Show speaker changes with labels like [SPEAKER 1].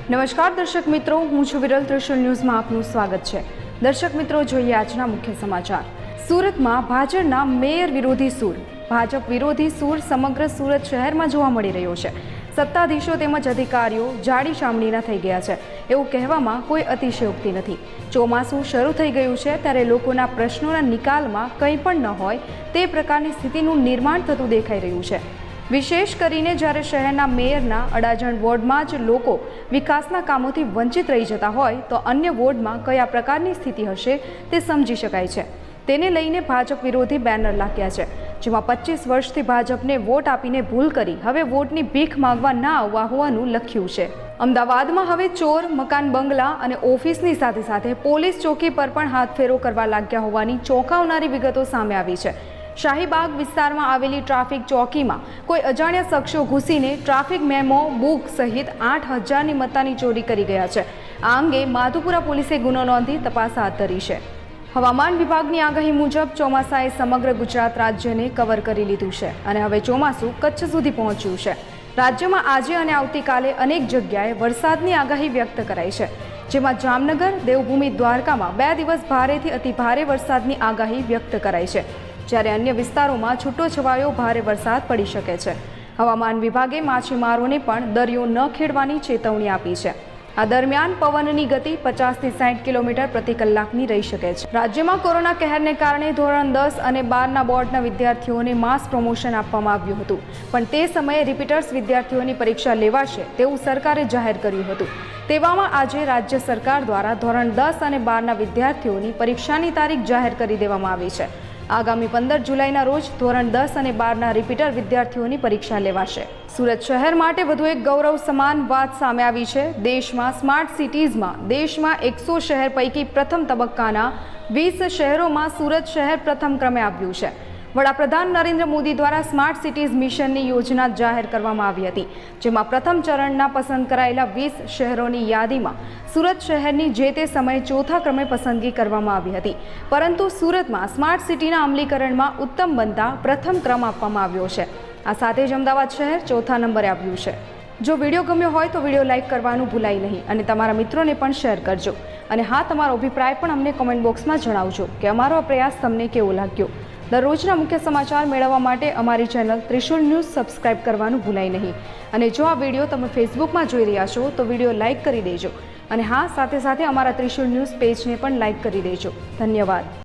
[SPEAKER 1] નમસ્કાર દર્શક મિત્રો, હું છું વિરલ. ત્રિશુલ ન્યૂઝમાં આપનું સ્વાગત છે. દર્શક મિત્રો, જોઈએ આજના મુખ્ય સમાચાર. સુરતમાં ભાજપના મેયર વિરોધી સૂર. ભાજપ વિરોધી સૂર સમગ્ર સુરત શહેરમાં જોવા મળી રહ્યો છે. સત્તાધીશો તેમજ અધિકારીઓ જાડી ચામડીના થઈ ગયા છે એવું કહેવામાં કોઈ અતિશયોક્તિ નથી. ચોમાસું શરૂ થઈ ગયું છે ત્યારે લોકોના પ્રશ્નોના નિકાલમાં કંઈ પણ ન હોય તે પ્રકારની સ્થિતિનું નિર્માણ થતું દેખાઈ રહ્યું છે. વિશેષ કરીને જ્યારે શહેરના મેયરના અડાજણ વોર્ડમાં જ લોકો વિકાસના કામોથી વંચિત રહી જતા હોય તો અન્ય વોર્ડમાં કયા પ્રકારની સ્થિતિ હશે તે સમજી શકાય છે. તેને લઈને ભાજપ વિરોધી બેનર લાગ્યા છે, જેમાં 25 વર્ષથી ભાજપને વોટ આપીને ભૂલ કરી હવે વોટની ભીખ માંગવા ના આવવા હોવાનું લખ્યું છે. અમદાવાદમાં હવે ચોર, મકાન, બંગલા અને ઓફિસની સાથે સાથે પોલીસ ચોકી પર પણ હાથફેરો કરવા લાગ્યા હોવાની ચોંકાવનારી વિગતો સામે આવી છે. શાહીબાગ વિસ્તારમાં આવેલી ટ્રાફિક ચોકીમાં કોઈ અજાણ્યા શખ્સો ઘૂસીને ટ્રાફિક મેમો બુક સહિત 8,000ની મત્તાની ચોરી કરી ગયા છે. આ અંગે માધુપુરા પોલીસે ગુનો નોંધી તપાસ હાથ ધરી છે. હવામાન વિભાગની આગાહી મુજબ ચોમાસાએ સમગ્ર ગુજરાત રાજ્યને કવર કરી લીધું છે અને હવે ચોમાસું કચ્છ સુધી પહોંચ્યું છે. રાજ્યમાં આજે અને આવતીકાલે અનેક જગ્યાએ વરસાદની આગાહી વ્યક્ત કરાઈ છે, જેમાં જામનગર, દેવભૂમિ, દ્વારકામાં 2 દિવસ ભારેથી અતિભારે વરસાદની આગાહી વ્યક્ત કરાઈ છે, જ્યારે અન્ય વિસ્તારોમાં છૂટોછવાયો ભારે વરસાદ પડી શકે છે. હવામાન વિભાગે માછીમારોને પણ દરિયો ન ખેડવાની ચેતવણી આપી છે. આ દરમિયાન પવનની ગતિ 50 થી 60 કિલોમીટર પ્રતિ કલાકની રહી શકે છે. રાજ્યમાં કોરોના કહેરને કારણે ધોરણ 10 અને 12ના બોર્ડના વિદ્યાર્થીઓને માસ પ્રમોશન આપવામાં આવ્યું હતું, પણ તે સમયે રિપીટર્સ વિદ્યાર્થીઓની પરીક્ષા લેવાશે તેવું સરકારે જાહેર કર્યું હતું. તેવામાં આજે રાજ્ય સરકાર દ્વારા ધોરણ 10 અને 12ના વિદ્યાર્થીઓની પરીક્ષાની તારીખ જાહેર કરી દેવામાં આવી છે. આગામી 15 જુલાઈના રોજ ધોરણ 10 અને 12ના રિપીટર વિદ્યાર્થીઓની પરીક્ષા લેવાશે. સુરત શહેર માટે વધુ એક ગૌરવ સમાન વાત સામે આવી છે. દેશમાં સ્માર્ટ સિટીઝમાં દેશમાં 100 શહેર પૈકી પ્રથમ તબક્કાના 20 શહેરોમાં સુરત શહેર પ્રથમ ક્રમે આવ્યું છે. વડાપ્રધાન નરેન્દ્ર મોદી દ્વારા સ્માર્ટ સિટીઝ મિશનની યોજના જાહેર કરવામાં આવી હતી, જેમાં પ્રથમ ચરણના પસંદ કરાયેલા 20 શહેરોની યાદીમાં સુરત શહેરની જે તે સમયે ચોથા ક્રમે પસંદગી કરવામાં આવી હતી, પરંતુ સુરતમાં સ્માર્ટ સિટીના અમલીકરણમાં ઉત્તમ બનતા પ્રથમ ક્રમ આપવામાં આવ્યો છે. આ સાથે જ અમદાવાદ શહેર ચોથા નંબરે આવ્યું છે. જો વિડીયો ગમ્યો હોય તો વિડીયો લાઇક કરવાનું ભૂલાય નહીં અને તમારા મિત્રોને પણ શેર કરજો. અને હા, તમારો અભિપ્રાય પણ અમને કોમેન્ટ બોક્સમાં જણાવજો કે અમારો આ પ્રયાસ તમને કેવો લાગ્યો. દરરોજના મુખ્ય સમાચાર મેળવવા માટે અમારી ચેનલ ત્રિશુલ ન્યૂઝ સબસ્ક્રાઇબ કરવાનું ભૂલાય નહીં. અને જો આ વિડીયો તમે ફેસબુકમાં જોઈ રહ્યા છો તો વિડીયો લાઇક કરી દેજો. અને હા, સાથે સાથે અમારા ત્રિશુલ ન્યૂઝ પેજને પણ લાઇક કરી દેજો. ધન્યવાદ.